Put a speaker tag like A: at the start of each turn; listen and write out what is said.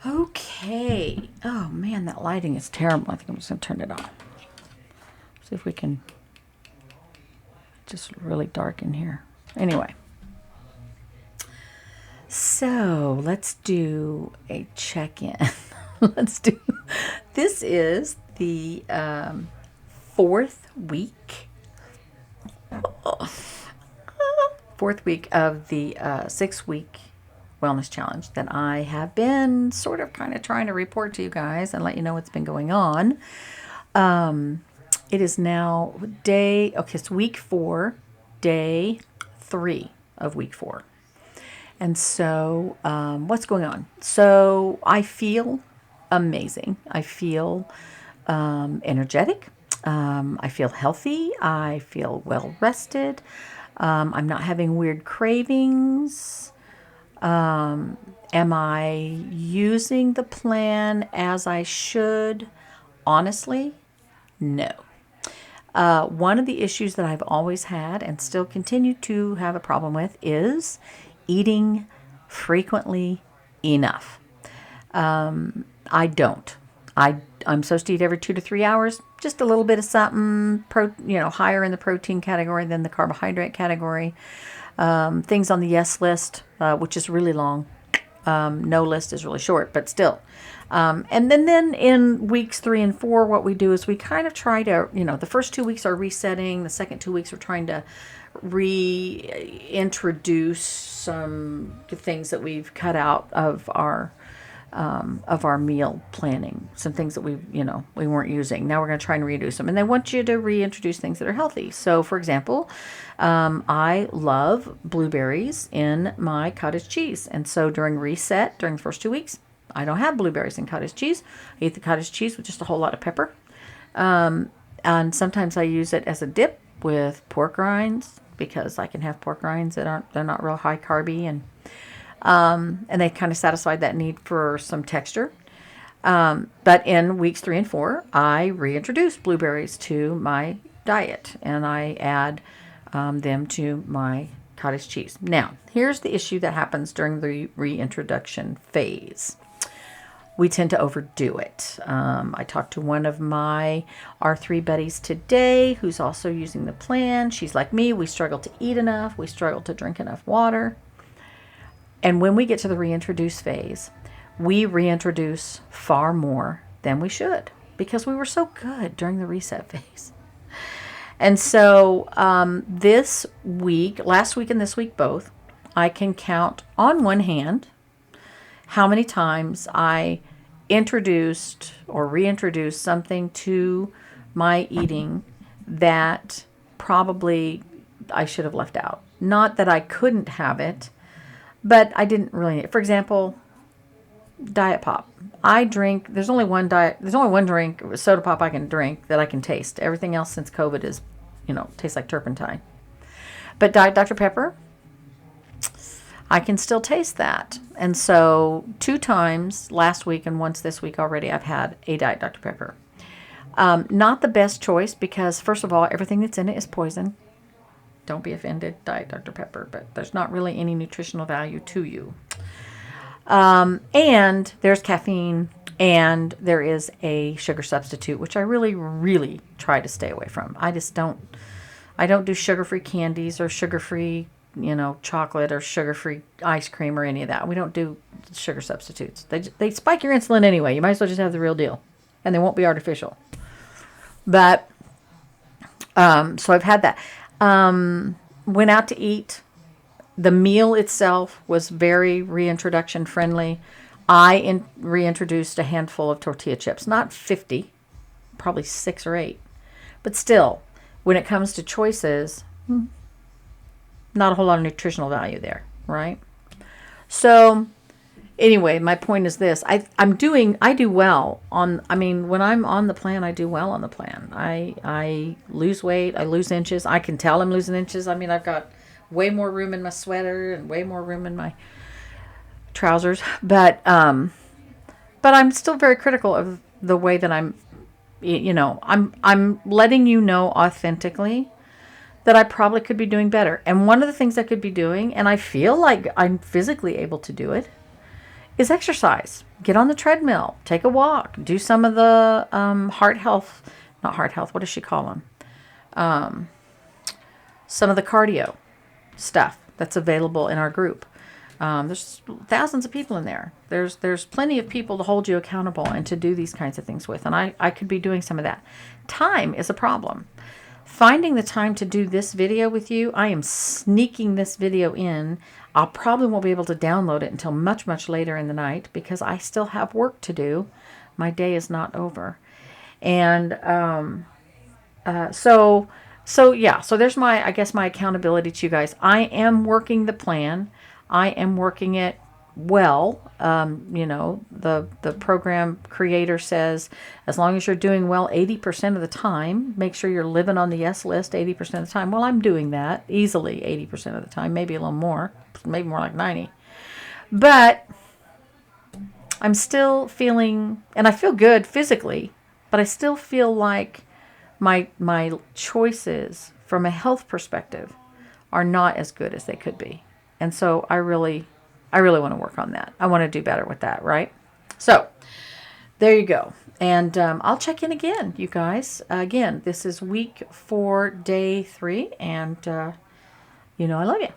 A: Okay. Oh man, that lighting is terrible. I think I'm just going to turn it on. See if we can. Just really dark in here. Anyway. So let's do a check-in. This is the fourth week. Fourth week of the 6-week wellness challenge that I have been sort of kind of trying to report to you guys and let you know what's been going on. It is now it's week 4, day 3 of week 4. And so what's going on? So I feel amazing. I feel energetic. I feel healthy. I feel well rested. I'm not having weird cravings. Am I using the plan as I should? Honestly, no. One of the issues that I've always had and still continue to have a problem with is eating frequently enough. I don't. I'm supposed to eat every 2 to 3 hours, just a little bit of something, higher in the protein category than the carbohydrate category. Things on the yes list, which is really long. No list is really short, but still. And then in weeks 3 and 4, what we do is we kind of try to, the first 2 weeks are resetting. The second 2 weeks we're trying to reintroduce some things that we've cut out of our meal planning, some things that we weren't using. Now we're going to try and reintroduce them. And they want you to reintroduce things that are healthy. So, for example, I love blueberries in my cottage cheese. And so during reset, during the first 2 weeks, I don't have blueberries in cottage cheese. I eat the cottage cheese with just a whole lot of pepper. And sometimes I use it as a dip with pork rinds because I can have pork rinds that they're not real high carby and they kind of satisfied that need for some texture. But in weeks 3 and 4, I reintroduce blueberries to my diet and I add them to my cottage cheese. Now, here's the issue that happens during the reintroduction phase. We tend to overdo it. I talked to one of my R3 buddies today who's also using the plan. She's like me. We struggle to eat enough. We struggle to drink enough water. And when we get to the reintroduce phase, we reintroduce far more than we should because we were so good during the reset phase. And so last week and this week both, I can count on one hand how many times I introduced or reintroduced something to my eating that probably I should have left out. Not that I couldn't have it, but I didn't really. For example, diet pop. There's only one drink, soda pop I can drink that I can taste. Everything else since COVID is, tastes like turpentine. But Diet Dr. Pepper, I can still taste that. And so 2 times last week and once this week already, I've had a Diet Dr. Pepper. Not the best choice because, first of all, everything that's in it is poison. Don't be offended, Diet Dr. Pepper, but there's not really any nutritional value to you. And there's caffeine and there is a sugar substitute, which I really, really try to stay away from. I don't do sugar-free candies or sugar-free, chocolate or sugar-free ice cream or any of that. We don't do sugar substitutes. They spike your insulin anyway. You might as well just have the real deal and they won't be artificial. But, so I've had that. Went out to eat. The meal itself was very reintroduction friendly. I reintroduced a handful of tortilla chips, not 50, probably 6 or 8. But still, when it comes to choices, not a whole lot of nutritional value there, right? So anyway, my point is this. I do well when I'm on the plan, I do well on the plan. I lose weight, I lose inches. I can tell I'm losing inches. I've got way more room in my sweater and way more room in my trousers. But I'm still very critical of the way that I'm letting you know authentically that I probably could be doing better. And one of the things I could be doing, and I feel like I'm physically able to do it, is exercise. Get on the treadmill, take a walk, do some of the heart health, not heart health, what does she call them? Some of the cardio stuff that's available in our group. There's thousands of people in there. There's plenty of people to hold you accountable and to do these kinds of things with. And I could be doing some of that. Time is a problem. Finding the time to do this video with you, I am sneaking this video in. I probably won't be able to download it until much, much later in the night because I still have work to do. My day is not over. And so yeah, so there's my, I guess, my accountability to you guys. I am working the plan. I am working it well. You know, the program creator says, as long as you're doing well 80% of the time, make sure you're living on the yes list 80% of the time. Well, I'm doing that easily 80% of the time, maybe a little more, maybe more like 90. But I'm still feeling, and I feel good physically, but I still feel like my choices from a health perspective are not as good as they could be. And so I really want to work on that. I want to do better with that, right? So there you go. And I'll check in again, you guys. Again, this is week 4, day 3. And, you know, I love you.